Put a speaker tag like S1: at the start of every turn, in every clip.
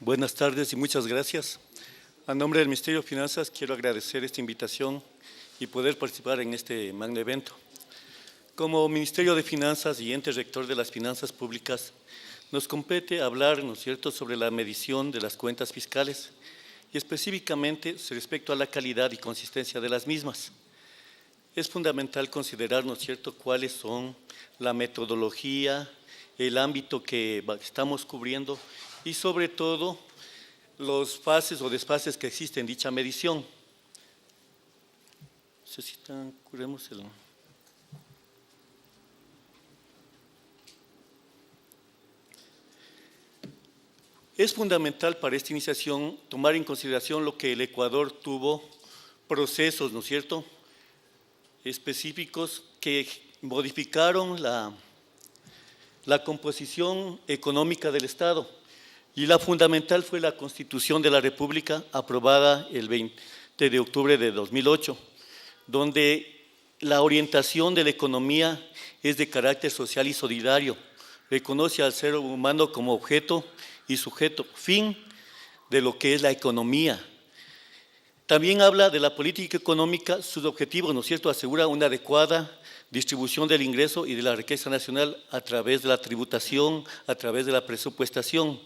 S1: Buenas tardes y muchas gracias. A nombre del Ministerio de Finanzas quiero agradecer esta invitación y poder participar en este magno evento. Como Ministerio de Finanzas y ente rector de las finanzas públicas, nos compete hablar, ¿no es cierto?, sobre la medición de las cuentas fiscales y específicamente respecto a la calidad y consistencia de las mismas. Es fundamental considerar, ¿no es cierto?, cuáles son la metodología, el ámbito que estamos cubriendo y sobre todo los fases o desfases que existen en dicha medición. Curemos el… Es fundamental para esta iniciación tomar en consideración lo que el Ecuador tuvo procesos, ¿no es cierto?, específicos que modificaron la composición económica del Estado. Y la fundamental fue la Constitución de la República, aprobada el 20 de octubre de 2008, donde la orientación de la economía es de carácter social y solidario, reconoce al ser humano como objeto y sujeto, fin de lo que es la economía. También habla de la política económica, sus objetivos, ¿no es cierto?, asegura una adecuada distribución del ingreso y de la riqueza nacional a través de la tributación, a través de la presupuestación,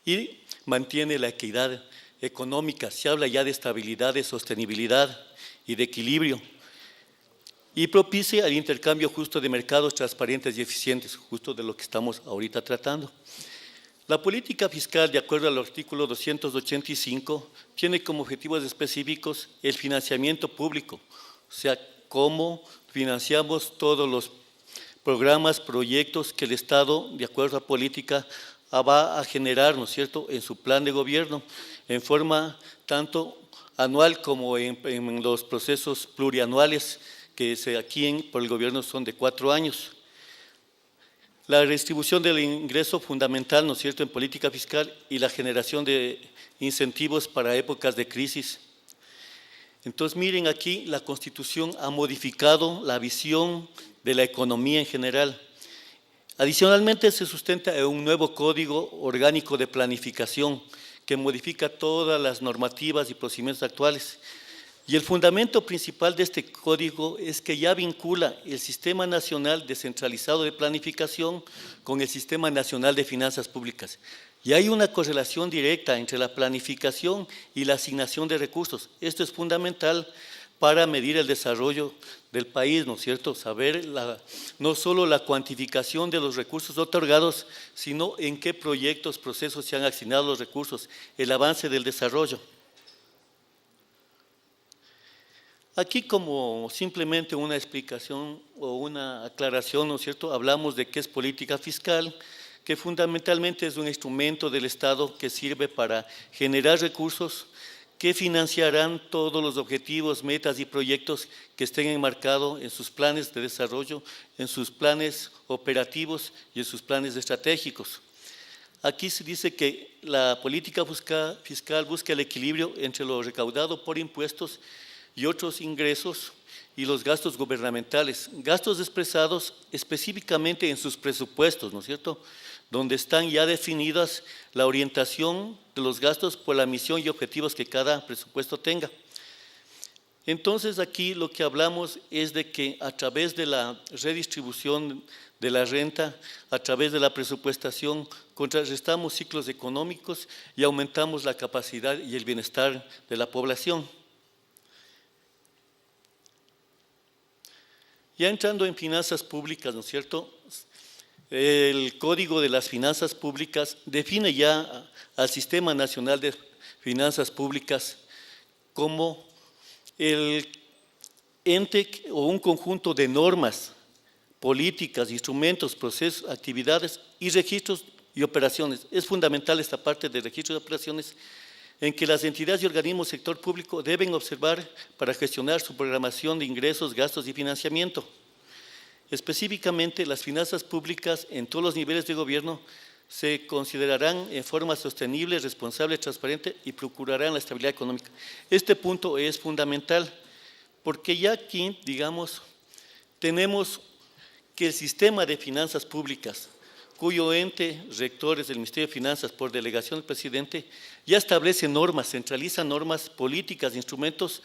S1: y mantiene la equidad económica. Se habla ya de estabilidad, de sostenibilidad y de equilibrio, y propicia el intercambio justo de mercados transparentes y eficientes, justo de lo que estamos ahorita tratando. La política fiscal, de acuerdo al artículo 285, tiene como objetivos específicos el financiamiento público, o sea, cómo financiamos todos los programas, proyectos que el Estado, de acuerdo a política, va a generar, ¿no es cierto?, en su plan de gobierno, en forma tanto anual como en los procesos plurianuales que aquí por el gobierno son de 4 años. La redistribución del ingreso fundamental, ¿no es cierto?, en política fiscal y la generación de incentivos para épocas de crisis. Entonces, miren aquí, la Constitución ha modificado la visión de la economía en general. Adicionalmente, se sustenta en un nuevo Código Orgánico de Planificación que modifica todas las normativas y procedimientos actuales. Y el fundamento principal de este código es que ya vincula el Sistema Nacional Descentralizado de Planificación con el Sistema Nacional de Finanzas Públicas. Y hay una correlación directa entre la planificación y la asignación de recursos. Esto es fundamental para medir el desarrollo del país, ¿no es cierto?, saber no solo la cuantificación de los recursos otorgados, sino en qué proyectos, procesos se han asignado los recursos, el avance del desarrollo. Aquí, como simplemente una explicación o una aclaración, ¿no es cierto?, hablamos de qué es política fiscal, que fundamentalmente es un instrumento del Estado que sirve para generar recursos que financiarán todos los objetivos, metas y proyectos que estén enmarcados en sus planes de desarrollo, en sus planes operativos y en sus planes estratégicos. Aquí se dice que la política fiscal busca el equilibrio entre lo recaudado por impuestos y otros ingresos y los gastos gubernamentales, gastos expresados específicamente en sus presupuestos, ¿no es cierto?, donde están ya definidas la orientación de los gastos por la misión y objetivos que cada presupuesto tenga. Entonces, aquí lo que hablamos es de que a través de la redistribución de la renta, a través de la presupuestación, contrarrestamos ciclos económicos y aumentamos la capacidad y el bienestar de la población. Ya entrando en finanzas públicas, ¿no es cierto?, el Código de las Finanzas Públicas define ya al Sistema Nacional de Finanzas Públicas como el ente o un conjunto de normas, políticas, instrumentos, procesos, actividades y registros y operaciones. Es fundamental esta parte de registros y operaciones en que las entidades y organismos del sector público deben observar para gestionar su programación de ingresos, gastos y financiamiento. Específicamente, las finanzas públicas en todos los niveles de gobierno se considerarán en forma sostenible, responsable, transparente y procurarán la estabilidad económica. Este punto es fundamental porque ya aquí, digamos, tenemos que el sistema de finanzas públicas cuyo ente rector es el Ministerio de Finanzas por delegación del presidente, ya establece normas, centraliza normas políticas, instrumentos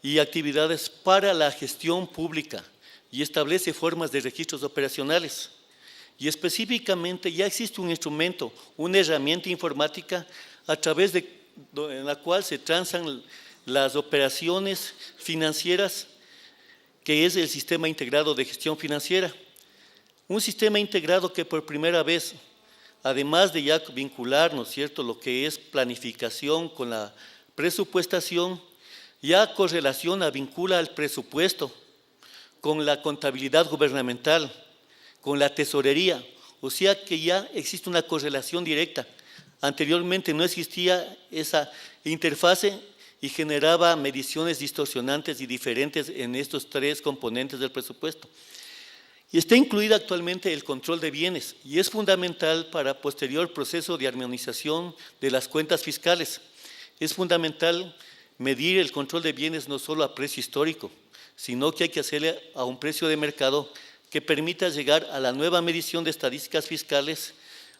S1: y actividades para la gestión pública y establece formas de registros operacionales. Y específicamente ya existe un instrumento, una herramienta informática a través de en la cual se transan las operaciones financieras, que es el Sistema Integrado de Gestión Financiera. Un sistema integrado que por primera vez, además de ya vincular, ¿no es cierto?, lo que es planificación con la presupuestación, ya correlaciona, vincula al presupuesto con la contabilidad gubernamental, con la tesorería, o sea que ya existe una correlación directa. Anteriormente no existía esa interfase y generaba mediciones distorsionantes y diferentes en estos tres componentes del presupuesto. Y está incluida actualmente el control de bienes y es fundamental para posterior proceso de armonización de las cuentas fiscales. Es fundamental medir el control de bienes no solo a precio histórico, sino que hay que hacerle a un precio de mercado que permita llegar a la nueva medición de estadísticas fiscales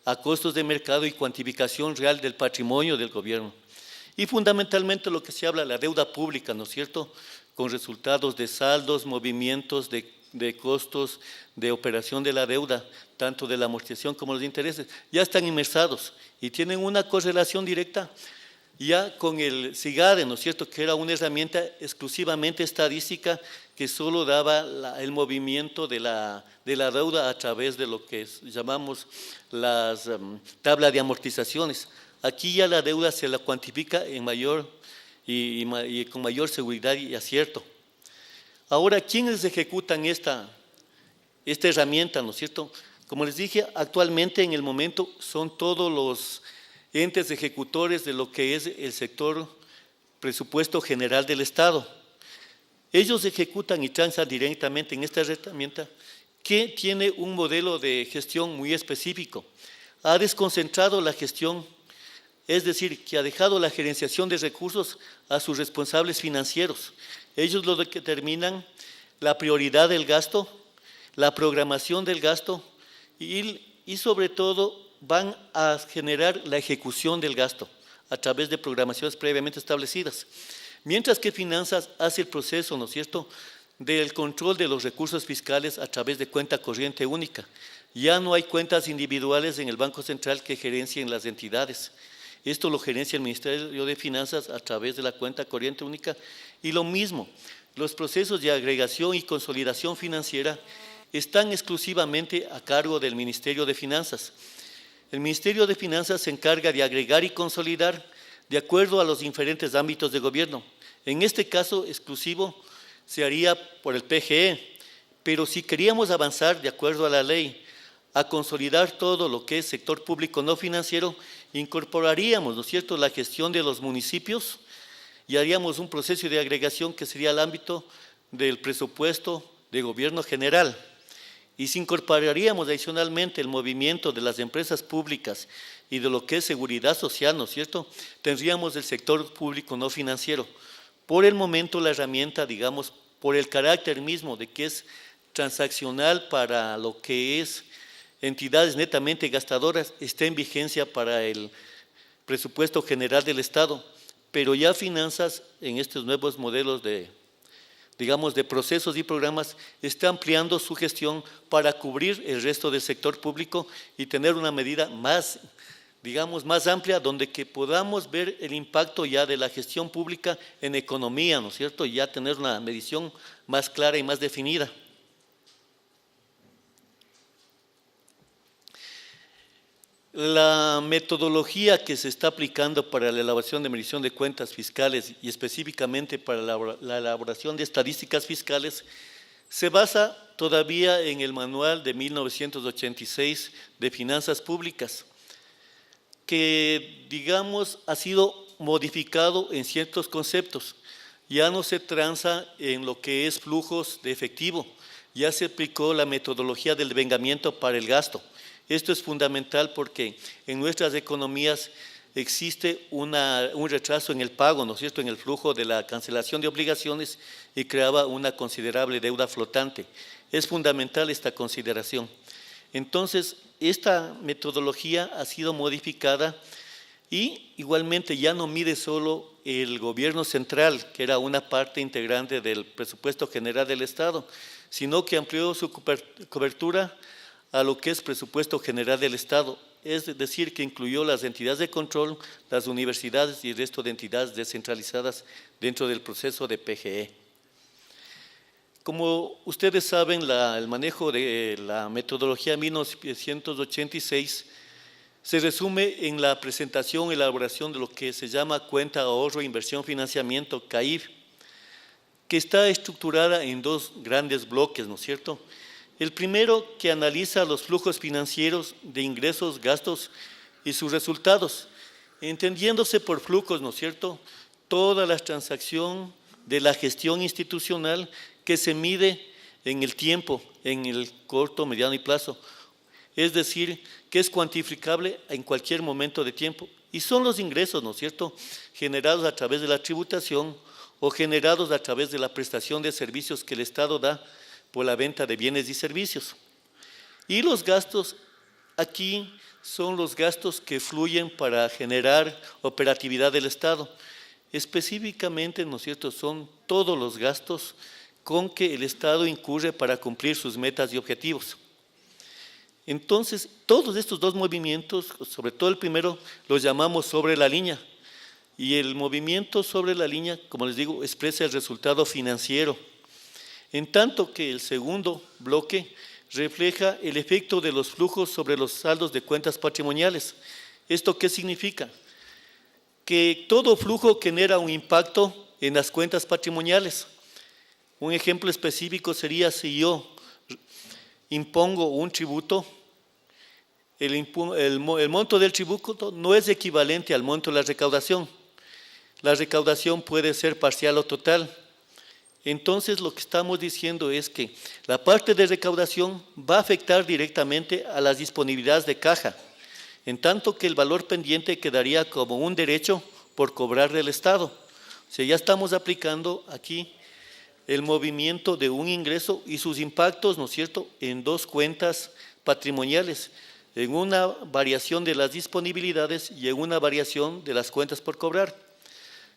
S1: a costos de mercado y cuantificación real del patrimonio del gobierno. Y fundamentalmente lo que se habla, la deuda pública, ¿no es cierto?, con resultados de saldos, movimientos de costos de operación de la deuda, tanto de la amortización como los intereses, ya están inmersados y tienen una correlación directa ya con el SIGADE, ¿no es cierto?, que era una herramienta exclusivamente estadística que solo daba el movimiento de la deuda a través de lo que llamamos las tablas de amortizaciones. Aquí ya la deuda se la cuantifica en mayor y con mayor seguridad y acierto. Ahora, ¿quiénes ejecutan esta herramienta, no es cierto? Como les dije, actualmente en el momento son todos los entes ejecutores de lo que es el sector presupuesto general del Estado. Ellos ejecutan y transan directamente en esta herramienta que tiene un modelo de gestión muy específico. Ha desconcentrado la gestión, es decir, que ha dejado la gerenciación de recursos a sus responsables financieros. Ellos lo determinan la prioridad del gasto, la programación del gasto y sobre todo van a generar la ejecución del gasto a través de programaciones previamente establecidas. Mientras que Finanzas hace el proceso, ¿no es cierto?, del control de los recursos fiscales a través de cuenta corriente única. Ya no hay cuentas individuales en el Banco Central que gerencien las entidades. Esto lo gerencia el Ministerio de Finanzas a través de la cuenta corriente única. Y lo mismo, los procesos de agregación y consolidación financiera están exclusivamente a cargo del Ministerio de Finanzas. El Ministerio de Finanzas se encarga de agregar y consolidar de acuerdo a los diferentes ámbitos de gobierno. En este caso exclusivo se haría por el PGE, pero si queríamos avanzar de acuerdo a la ley, a consolidar todo lo que es sector público no financiero, incorporaríamos, ¿no es cierto?, la gestión de los municipios y haríamos un proceso de agregación que sería el ámbito del presupuesto de gobierno general. Y si incorporaríamos adicionalmente el movimiento de las empresas públicas y de lo que es seguridad social, ¿no es cierto?, tendríamos el sector público no financiero. Por el momento la herramienta, digamos, por el carácter mismo de que es transaccional para lo que es entidades netamente gastadoras, está en vigencia para el presupuesto general del Estado, pero ya Finanzas en estos nuevos modelos de procesos y programas, está ampliando su gestión para cubrir el resto del sector público y tener una medida más, más amplia, donde que podamos ver el impacto ya de la gestión pública en economía, ¿no es cierto?, y ya tener una medición más clara y más definida. La metodología que se está aplicando para la elaboración de medición de cuentas fiscales y específicamente para la elaboración de estadísticas fiscales se basa todavía en el manual de 1986 de Finanzas Públicas, que ha sido modificado en ciertos conceptos. Ya no se transa en lo que es flujos de efectivo, ya se aplicó la metodología del devengamiento para el gasto. Esto es fundamental porque en nuestras economías existe un retraso en el pago, ¿no es cierto?, en el flujo de la cancelación de obligaciones y creaba una considerable deuda flotante. Es fundamental esta consideración. Entonces, esta metodología ha sido modificada y igualmente ya no mide solo el gobierno central, que era una parte integrante del presupuesto general del Estado, sino que amplió su cobertura a lo que es presupuesto general del Estado, es decir, que incluyó las entidades de control, las universidades y el resto de entidades descentralizadas dentro del proceso de PGE. Como ustedes saben, el manejo de la metodología 1986 se resume en la presentación y elaboración de lo que se llama Cuenta Ahorro, Inversión, Financiamiento, CAIF, que está estructurada en dos grandes bloques, ¿no es cierto? El primero, que analiza los flujos financieros de ingresos, gastos y sus resultados, entendiéndose por flujos, ¿no es cierto?, toda la transacción de la gestión institucional que se mide en el tiempo, en el corto, mediano y plazo, es decir, que es cuantificable en cualquier momento de tiempo. Y son los ingresos, ¿no es cierto?, generados a través de la tributación o generados a través de la prestación de servicios que el Estado da por la venta de bienes y servicios. Y los gastos, aquí son los gastos que fluyen para generar operatividad del Estado. Específicamente, ¿no es cierto?, son todos los gastos con que el Estado incurre para cumplir sus metas y objetivos. Entonces, todos estos dos movimientos, sobre todo el primero, los llamamos sobre la línea. Y el movimiento sobre la línea, como les digo, expresa el resultado financiero. En tanto que el segundo bloque refleja el efecto de los flujos sobre los saldos de cuentas patrimoniales. ¿Esto qué significa? Que todo flujo genera un impacto en las cuentas patrimoniales. Un ejemplo específico sería si yo impongo un tributo, el monto del tributo no es equivalente al monto de la recaudación. La recaudación puede ser parcial o total. Entonces, lo que estamos diciendo es que la parte de recaudación va a afectar directamente a las disponibilidades de caja, en tanto que el valor pendiente quedaría como un derecho por cobrar del Estado. O sea, ya estamos aplicando aquí el movimiento de un ingreso y sus impactos, ¿no es cierto?, en dos cuentas patrimoniales, en una variación de las disponibilidades y en una variación de las cuentas por cobrar.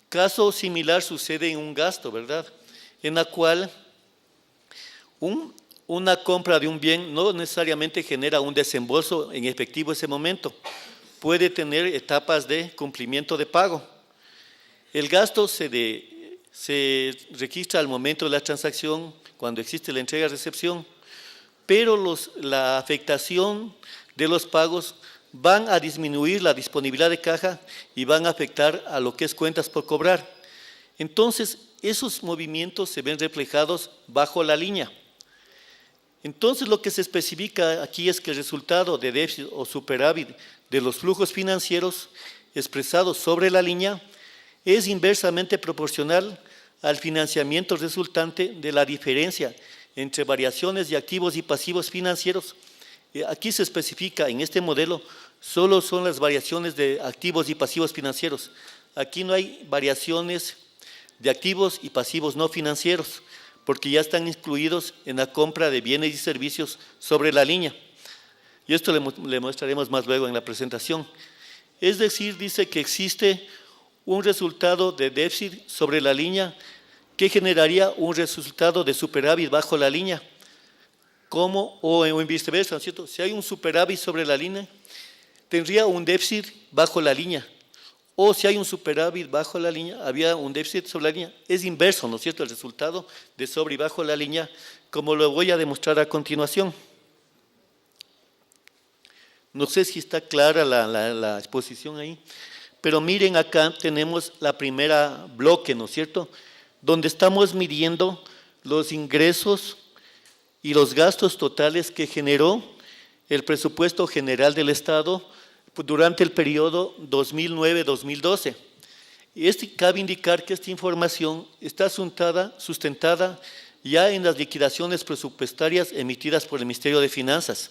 S1: Caso similar sucede en un gasto, ¿verdad?, en la cual una compra de un bien no necesariamente genera un desembolso en efectivo en ese momento, puede tener etapas de cumplimiento de pago. El gasto se registra al momento de la transacción, cuando existe la entrega-recepción, pero la afectación de los pagos van a disminuir la disponibilidad de caja y van a afectar a lo que es cuentas por cobrar. Entonces, esos movimientos se ven reflejados bajo la línea. Entonces, lo que se especifica aquí es que el resultado de déficit o superávit de los flujos financieros expresados sobre la línea es inversamente proporcional al financiamiento resultante de la diferencia entre variaciones de activos y pasivos financieros. Aquí se especifica en este modelo, solo son las variaciones de activos y pasivos financieros. Aquí no hay variaciones de activos y pasivos no financieros, porque ya están incluidos en la compra de bienes y servicios sobre la línea. Y esto le mostraremos más luego en la presentación. Es decir, dice que existe un resultado de déficit sobre la línea que generaría un resultado de superávit bajo la línea, o en viceversa, ¿no es cierto? Si hay un superávit sobre la línea, tendría un déficit bajo la línea. O si hay un superávit bajo la línea, había un déficit sobre la línea. Es inverso, ¿no es cierto?, el resultado de sobre y bajo la línea, como lo voy a demostrar a continuación. No sé si está clara la exposición ahí, pero miren, acá tenemos la primera bloque, ¿no es cierto?, donde estamos midiendo los ingresos y los gastos totales que generó el presupuesto general del Estado durante el periodo 2009-2012. Cabe indicar que esta información está sustentada ya en las liquidaciones presupuestarias emitidas por el Ministerio de Finanzas,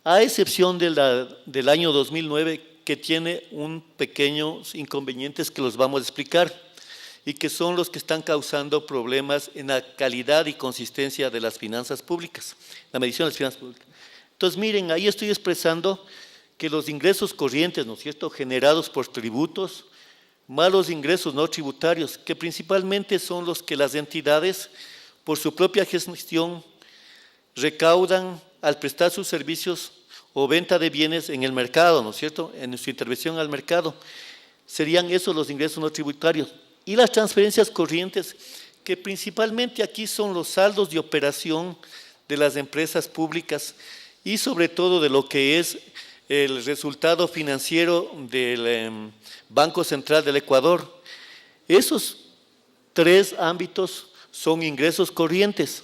S1: a excepción del año 2009, que tiene un pequeños inconvenientes que los vamos a explicar y que son los que están causando problemas en la calidad y consistencia de las finanzas públicas, la medición de las finanzas públicas. Entonces, miren, ahí estoy expresando que los ingresos corrientes, ¿no es cierto?, generados por tributos, más los ingresos no tributarios, que principalmente son los que las entidades, por su propia gestión, recaudan al prestar sus servicios o venta de bienes en el mercado, ¿no es cierto?, en su intervención al mercado. Serían esos los ingresos no tributarios. Y las transferencias corrientes, que principalmente aquí son los saldos de operación de las empresas públicas y sobre todo de lo que es el resultado financiero del Banco Central del Ecuador. Esos tres ámbitos son ingresos corrientes,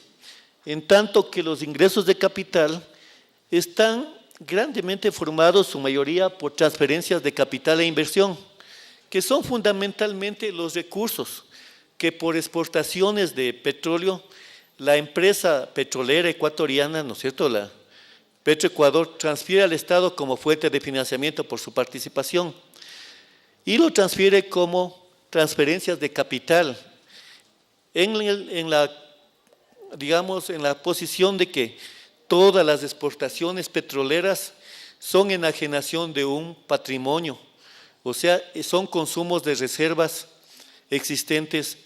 S1: en tanto que los ingresos de capital están grandemente formados, su mayoría, por transferencias de capital e inversión, que son fundamentalmente los recursos que por exportaciones de petróleo, la empresa petrolera ecuatoriana, ¿no es cierto?, la Petroecuador, transfiere al Estado como fuente de financiamiento por su participación y lo transfiere como transferencias de capital en la posición de que todas las exportaciones petroleras son enajenación de un patrimonio, o sea, son consumos de reservas existentes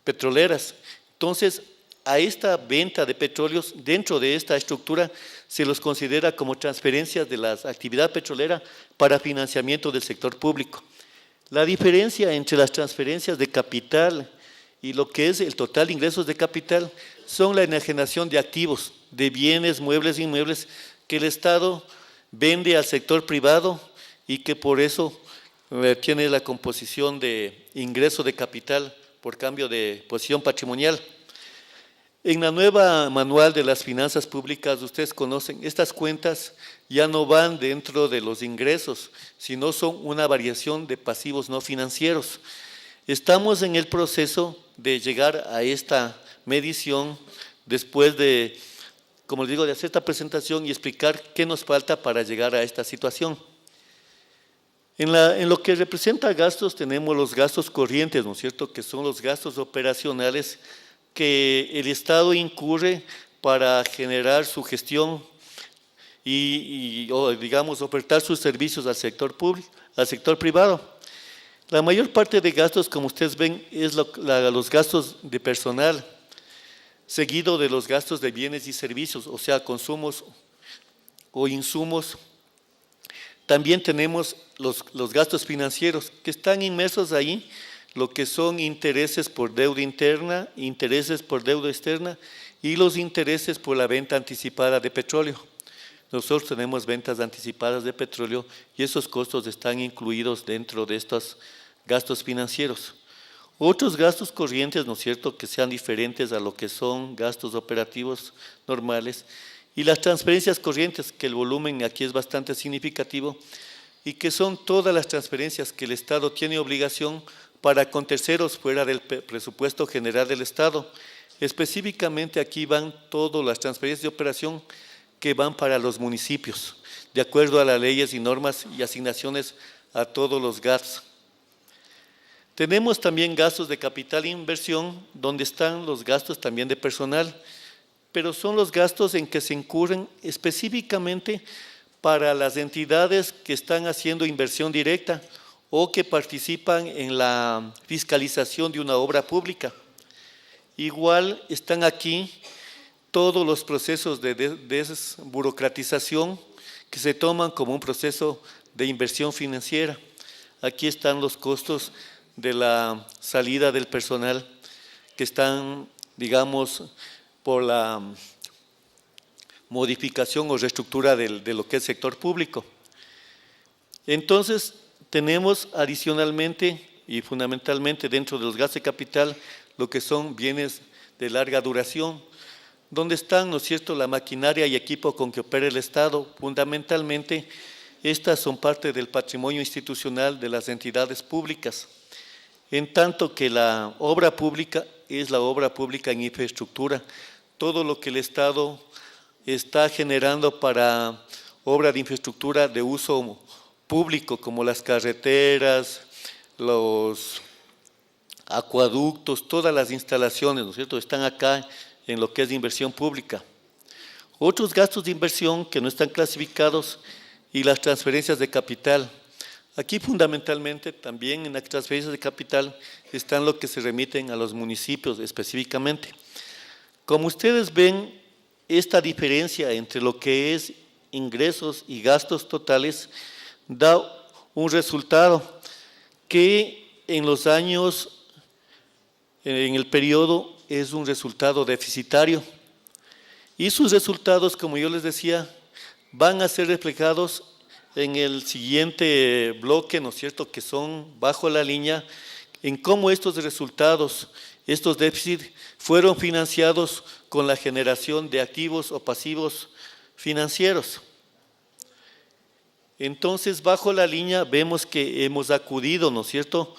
S1: petroleras. Entonces, a esta venta de petróleos, dentro de esta estructura, se los considera como transferencias de la actividad petrolera para financiamiento del sector público. La diferencia entre las transferencias de capital y lo que es el total de ingresos de capital son la enajenación de activos, de bienes, muebles e inmuebles que el Estado vende al sector privado y que por eso tiene la composición de ingreso de capital por cambio de posición patrimonial. En la nueva manual de las finanzas públicas, ustedes conocen, estas cuentas ya no van dentro de los ingresos, sino son una variación de pasivos no financieros. Estamos en el proceso de llegar a esta medición después de, como les digo, de hacer esta presentación y explicar qué nos falta para llegar a esta situación. En lo que representa gastos, tenemos los gastos corrientes, ¿no es cierto?, que son los gastos operacionales que el Estado incurre para generar su gestión y digamos, ofertar sus servicios al sector público, al sector privado. La mayor parte de gastos, como ustedes ven, es los gastos de personal, seguido de los gastos de bienes y servicios, o sea, consumos o insumos. También tenemos los gastos financieros que están inmersos ahí, lo que son intereses por deuda interna, intereses por deuda externa y los intereses por la venta anticipada de petróleo. Nosotros tenemos ventas anticipadas de petróleo y esos costos están incluidos dentro de estos gastos financieros. Otros gastos corrientes, ¿no es cierto?, que sean diferentes a lo que son gastos operativos normales, y las transferencias corrientes, que el volumen aquí es bastante significativo, y que son todas las transferencias que el Estado tiene obligación para con terceros fuera del presupuesto general del Estado. Específicamente aquí van todas las transferencias de operación que van para los municipios, de acuerdo a las leyes y normas y asignaciones a todos los GATS. Tenemos también gastos de capital e inversión, donde están los gastos también de personal, pero son los gastos en que se incurren específicamente para las entidades que están haciendo inversión directa o que participan en la fiscalización de una obra pública. Igual están aquí todos los procesos de desburocratización que se toman como un proceso de inversión financiera. Aquí están los costos de la salida del personal que están, digamos, por la modificación o reestructura de lo que es sector público. Entonces, tenemos adicionalmente y fundamentalmente dentro de los gastos de capital lo que son bienes de larga duración, donde están, ¿no es cierto?, la maquinaria y equipo con que opera el Estado. Fundamentalmente, estas son parte del patrimonio institucional de las entidades públicas, en tanto que la obra pública es la obra pública en infraestructura, todo lo que el Estado está generando para obra de infraestructura de uso público, como las carreteras, los acueductos, todas las instalaciones, ¿no es cierto?, están acá en lo que es inversión pública. Otros gastos de inversión que no están clasificados y las transferencias de capital. Aquí fundamentalmente también en las transferencias de capital están lo que se remiten a los municipios específicamente. Como ustedes ven, esta diferencia entre lo que es ingresos y gastos totales da un resultado que en los años, en el periodo, es un resultado deficitario. Y sus resultados, como yo les decía, van a ser reflejados en el siguiente bloque, ¿no es cierto?, que son bajo la línea, en cómo estos resultados, estos déficits, fueron financiados con la generación de activos o pasivos financieros. Entonces, bajo la línea vemos que hemos acudido, ¿no es cierto?,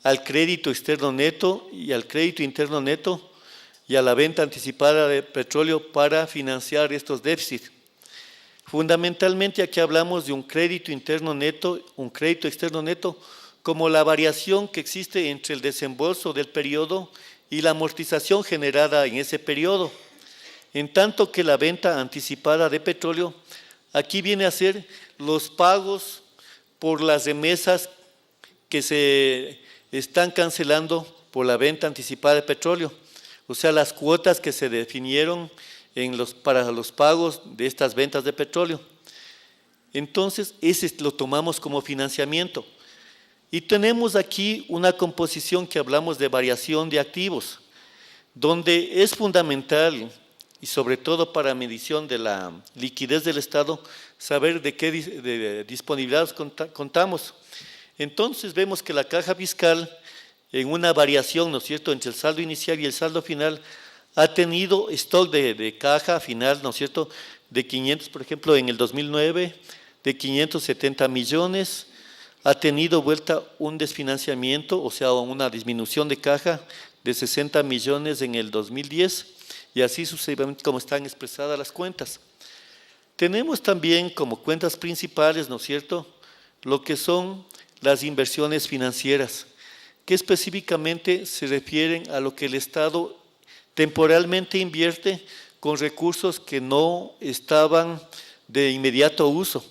S1: al crédito externo neto y al crédito interno neto y a la venta anticipada de petróleo para financiar estos déficits. Fundamentalmente aquí hablamos de un crédito interno neto, un crédito externo neto, como la variación que existe entre el desembolso del periodo y la amortización generada en ese periodo. En tanto que la venta anticipada de petróleo, aquí viene a ser los pagos por las remesas que se están cancelando por la venta anticipada de petróleo, o sea, las cuotas que se definieron para los pagos de estas ventas de petróleo. Entonces, ese lo tomamos como financiamiento. Y tenemos aquí una composición que hablamos de variación de activos, donde es fundamental, y sobre todo para medición de la liquidez del Estado, saber de qué disponibilidades contamos. Entonces, vemos que la caja fiscal, en una variación, ¿no es cierto?, entre el saldo inicial y el saldo final, ha tenido stock de caja final, ¿no es cierto?, de 500, por ejemplo, en el 2009, de 570 millones, ha tenido vuelta un desfinanciamiento, o sea, una disminución de caja de 60 millones en el 2010, y así sucesivamente como están expresadas las cuentas. Tenemos también como cuentas principales, ¿no es cierto?, lo que son las inversiones financieras, que específicamente se refieren a lo que el Estado temporalmente invierte con recursos que no estaban de inmediato uso.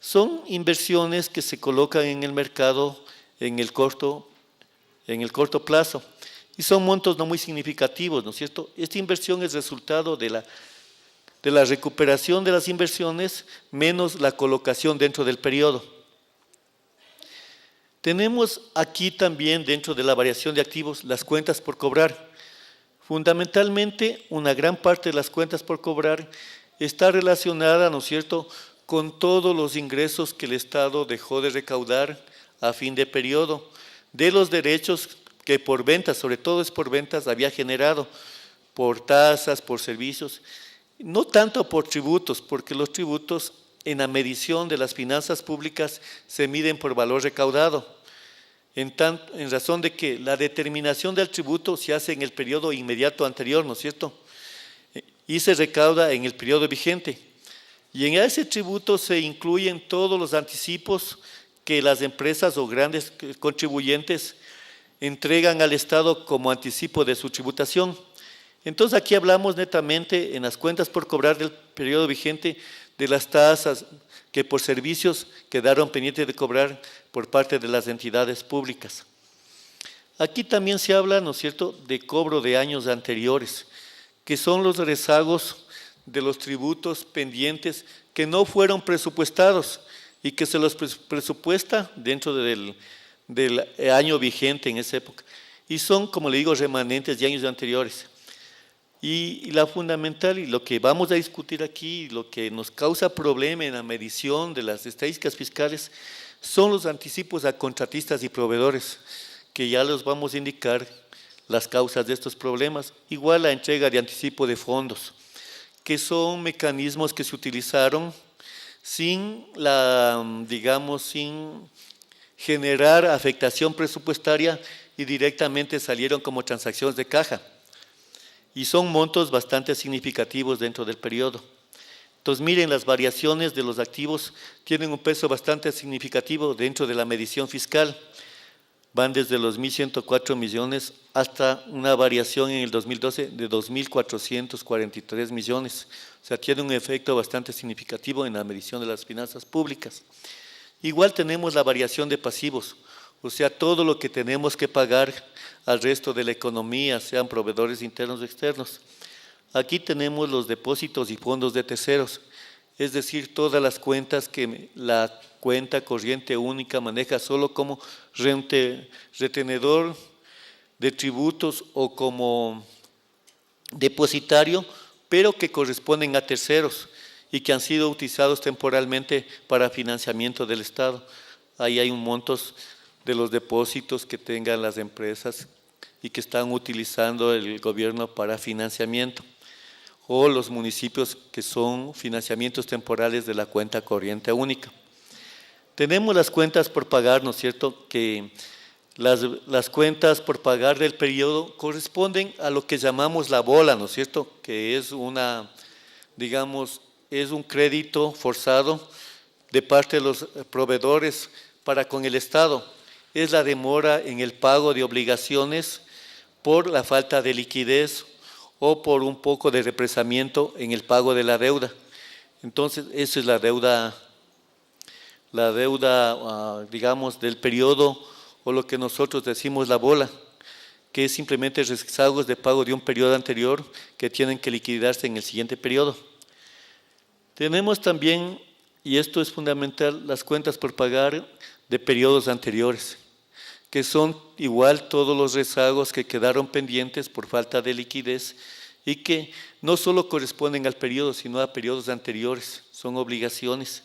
S1: Son inversiones que se colocan en el mercado en el corto plazo y son montos no muy significativos, ¿no es cierto? Esta inversión es resultado de la recuperación de las inversiones menos la colocación dentro del periodo. Tenemos aquí también dentro de la variación de activos las cuentas por cobrar. Fundamentalmente, una gran parte de las cuentas por cobrar está relacionada, ¿no es cierto?, con todos los ingresos que el Estado dejó de recaudar a fin de periodo, de los derechos que por ventas, sobre todo es por ventas, había generado, por tasas, por servicios, no tanto por tributos, porque los tributos en la medición de las finanzas públicas se miden por valor recaudado, en razón de que la determinación del tributo se hace en el periodo inmediato anterior, ¿no es cierto?, y se recauda en el periodo vigente. Y en ese tributo se incluyen todos los anticipos que las empresas o grandes contribuyentes entregan al Estado como anticipo de su tributación. Entonces aquí hablamos netamente en las cuentas por cobrar del periodo vigente de las tasas que por servicios quedaron pendientes de cobrar por parte de las entidades públicas. Aquí también se habla, ¿no es cierto?, de cobro de años anteriores, que son los rezagos de los tributos pendientes que no fueron presupuestados y que se los presupuesta dentro del año vigente en esa época. Y son, como le digo, remanentes de años anteriores. Y la fundamental, y lo que vamos a discutir aquí, lo que nos causa problema en la medición de las estadísticas fiscales, son los anticipos a contratistas y proveedores, que ya les vamos a indicar las causas de estos problemas. Igual la entrega de anticipo de fondos, que son mecanismos que se utilizaron sin generar afectación presupuestaria y directamente salieron como transacciones de caja. Y son montos bastante significativos dentro del periodo. Entonces, miren, las variaciones de los activos tienen un peso bastante significativo dentro de la medición fiscal. van desde los 1.104 millones hasta una variación en el 2012 de 2.443 millones. O sea, tiene un efecto bastante significativo en la medición de las finanzas públicas. Igual tenemos la variación de pasivos, o sea, todo lo que tenemos que pagar al resto de la economía, sean proveedores internos o externos. Aquí tenemos los depósitos y fondos de terceros, es decir, todas las cuentas que la cuenta corriente única maneja solo como retenedor de tributos o como depositario, pero que corresponden a terceros y que han sido utilizados temporalmente para financiamiento del Estado. Ahí hay un montos de los depósitos que tengan las empresas y que están utilizando el gobierno para financiamiento, o los municipios que son financiamientos temporales de la cuenta corriente única. Tenemos las cuentas por pagar, ¿no es cierto?, que las cuentas por pagar del periodo corresponden a lo que llamamos la bola, ¿no es cierto?, que es es un crédito forzado de parte de los proveedores para con el Estado. Es la demora en el pago de obligaciones por la falta de liquidez o por un poco de represamiento en el pago de la deuda. Entonces, esa es la deuda, digamos, del periodo, o lo que nosotros decimos la bola, que es simplemente rezagos de pago de un periodo anterior que tienen que liquidarse en el siguiente periodo. Tenemos también, y esto es fundamental, las cuentas por pagar de periodos anteriores, que son igual todos los rezagos que quedaron pendientes por falta de liquidez y que no solo corresponden al periodo, sino a periodos anteriores, son obligaciones.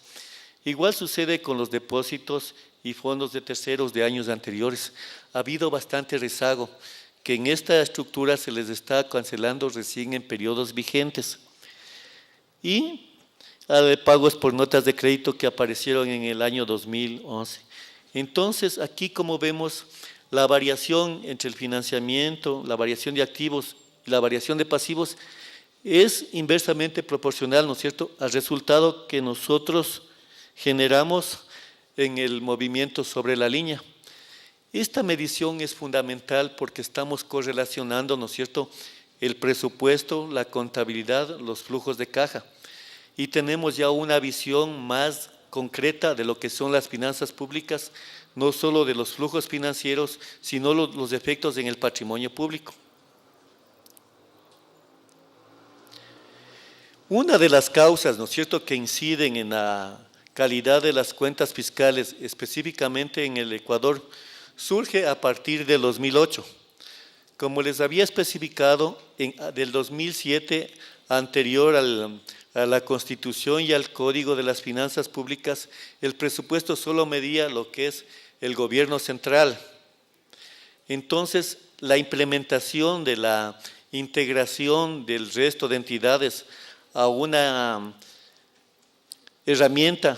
S1: Igual sucede con los depósitos y fondos de terceros de años anteriores. Ha habido bastante rezago, que en esta estructura se les está cancelando recién en periodos vigentes. Y de pagos por notas de crédito que aparecieron en el año 2011. Entonces, aquí como vemos, la variación entre el financiamiento, la variación de activos y la variación de pasivos es inversamente proporcional, ¿no es cierto?, al resultado que nosotros generamos en el movimiento sobre la línea. Esta medición es fundamental porque estamos correlacionando, ¿no es cierto?, el presupuesto, la contabilidad, los flujos de caja. Y tenemos ya una visión más concreta de lo que son las finanzas públicas, no solo de los flujos financieros, sino los efectos en el patrimonio público. Una de las causas, ¿no es cierto?, que inciden en la calidad de las cuentas fiscales, específicamente en el Ecuador, surge a partir del 2008. Como les había especificado, del 2007, anterior a la Constitución y al Código de las Finanzas Públicas, el presupuesto solo medía lo que es el gobierno central. Entonces, la implementación de la integración del resto de entidades a una herramienta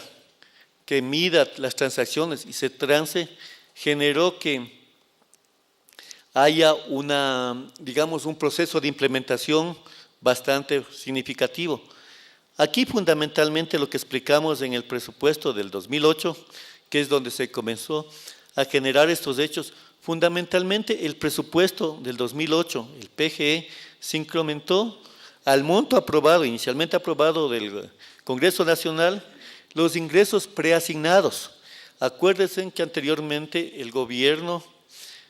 S1: que mida las transacciones y se trance, generó que haya un proceso de implementación bastante significativo. Aquí fundamentalmente lo que explicamos en el presupuesto del 2008, que es donde se comenzó a generar estos hechos, fundamentalmente el presupuesto del 2008, el PGE, se incrementó al monto aprobado, inicialmente aprobado del Congreso Nacional, los ingresos preasignados. Acuérdense que anteriormente el gobierno,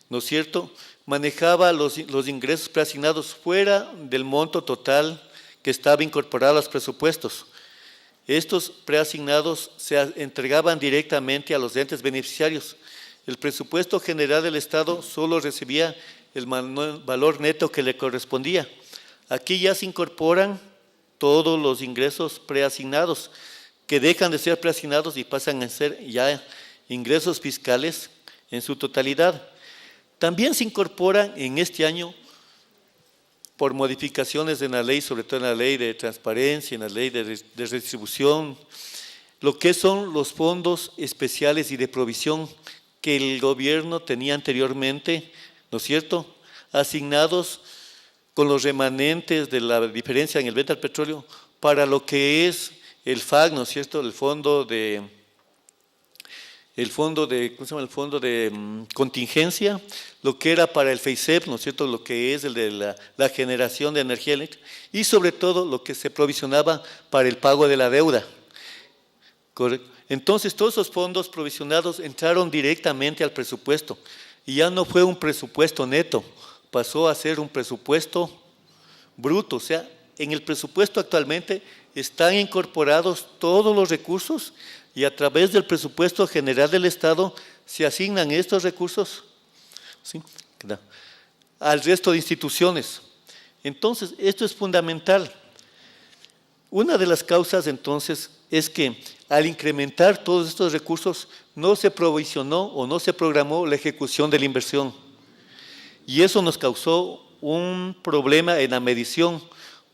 S1: ¿no es cierto?, manejaba los ingresos preasignados fuera del monto total que estaba incorporado a los presupuestos. Estos preasignados se entregaban directamente a los entes beneficiarios. El presupuesto general del Estado solo recibía el valor neto que le correspondía. Aquí ya se incorporan todos los ingresos preasignados, que dejan de ser preasignados y pasan a ser ya ingresos fiscales en su totalidad. También se incorporan en este año, por modificaciones en la ley, sobre todo en la ley de transparencia, en la ley de redistribución, lo que son los fondos especiales y de provisión que el gobierno tenía anteriormente, ¿no es cierto?, asignados con los remanentes de la diferencia en el venta del petróleo para lo que es el FAC, ¿no es cierto?, el Fondo de el fondo de, ¿cómo se llama? El fondo de contingencia, lo que era para el FEISEP, ¿no es cierto?, lo que es el de la generación de energía eléctrica, y sobre todo lo que se provisionaba para el pago de la deuda. Correcto. Entonces, todos esos fondos provisionados entraron directamente al presupuesto, y ya no fue un presupuesto neto, pasó a ser un presupuesto bruto. O sea, en el presupuesto actualmente están incorporados todos los recursos y a través del presupuesto general del Estado se asignan estos recursos, ¿sí?, al resto de instituciones. Entonces, esto es fundamental. Una de las causas, entonces, es que al incrementar todos estos recursos no se provisionó o no se programó la ejecución de la inversión. Y eso nos causó un problema en la medición,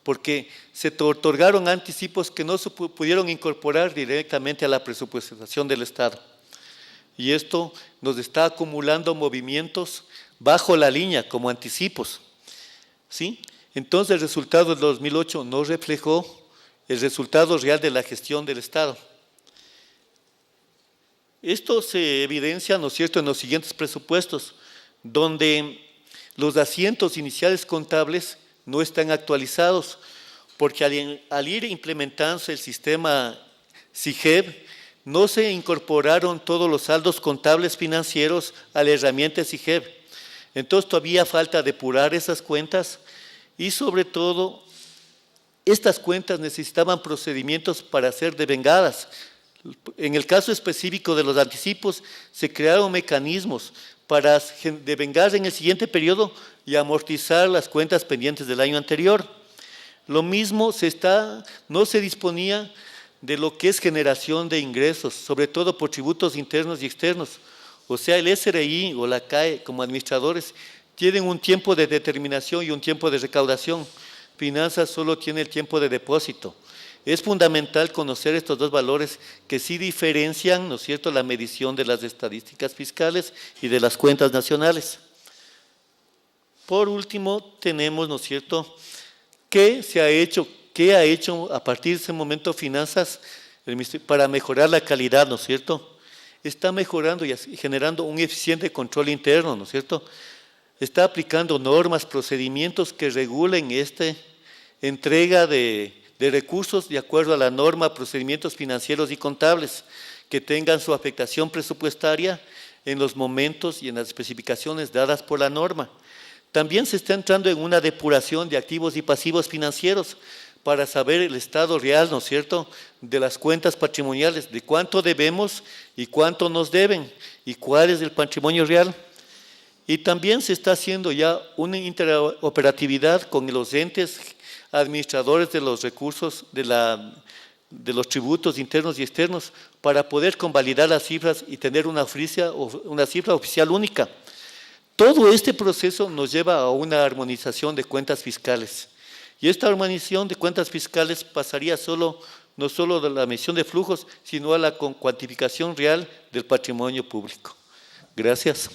S1: porque se otorgaron anticipos que no se pudieron incorporar directamente a la presupuestación del Estado. Y esto nos está acumulando movimientos bajo la línea como anticipos, ¿sí? Entonces el resultado del 2008 no reflejó el resultado real de la gestión del Estado. Esto se evidencia, ¿no es cierto?, en los siguientes presupuestos, donde los asientos iniciales contables no están actualizados, porque al ir implementándose el sistema SIGEB, no se incorporaron todos los saldos contables financieros a la herramienta SIGEB. Entonces todavía falta depurar esas cuentas y sobre todo estas cuentas necesitaban procedimientos para ser devengadas. En el caso específico de los anticipos, se crearon mecanismos para devengar en el siguiente periodo y amortizar las cuentas pendientes del año anterior. Lo mismo no se disponía de lo que es generación de ingresos, sobre todo por tributos internos y externos. O sea, el SRI o la CAE como administradores tienen un tiempo de determinación y un tiempo de recaudación. Finanzas solo tiene el tiempo de depósito. Es fundamental conocer estos dos valores que sí diferencian, ¿no es cierto?, la medición de las estadísticas fiscales y de las cuentas nacionales. Por último, tenemos, ¿no es cierto?, ¿qué ha hecho a partir de ese momento Finanzas para mejorar la calidad, ¿no es cierto? Está mejorando y generando un eficiente control interno, ¿no es cierto? Está aplicando normas, procedimientos que regulen esta entrega de recursos de acuerdo a la norma, procedimientos financieros y contables, que tengan su afectación presupuestaria en los momentos y en las especificaciones dadas por la norma. También se está entrando en una depuración de activos y pasivos financieros para saber el estado real, ¿no es cierto?, de las cuentas patrimoniales, de cuánto debemos y cuánto nos deben y cuál es el patrimonio real. Y también se está haciendo ya una interoperatividad con los entes administradores de los recursos de los tributos internos y externos para poder convalidar las cifras y tener una cifra oficial única. Todo este proceso nos lleva a una armonización de cuentas fiscales. Y esta armonización de cuentas fiscales pasaría no solo de la medición de flujos, sino a la cuantificación real del patrimonio público. Gracias.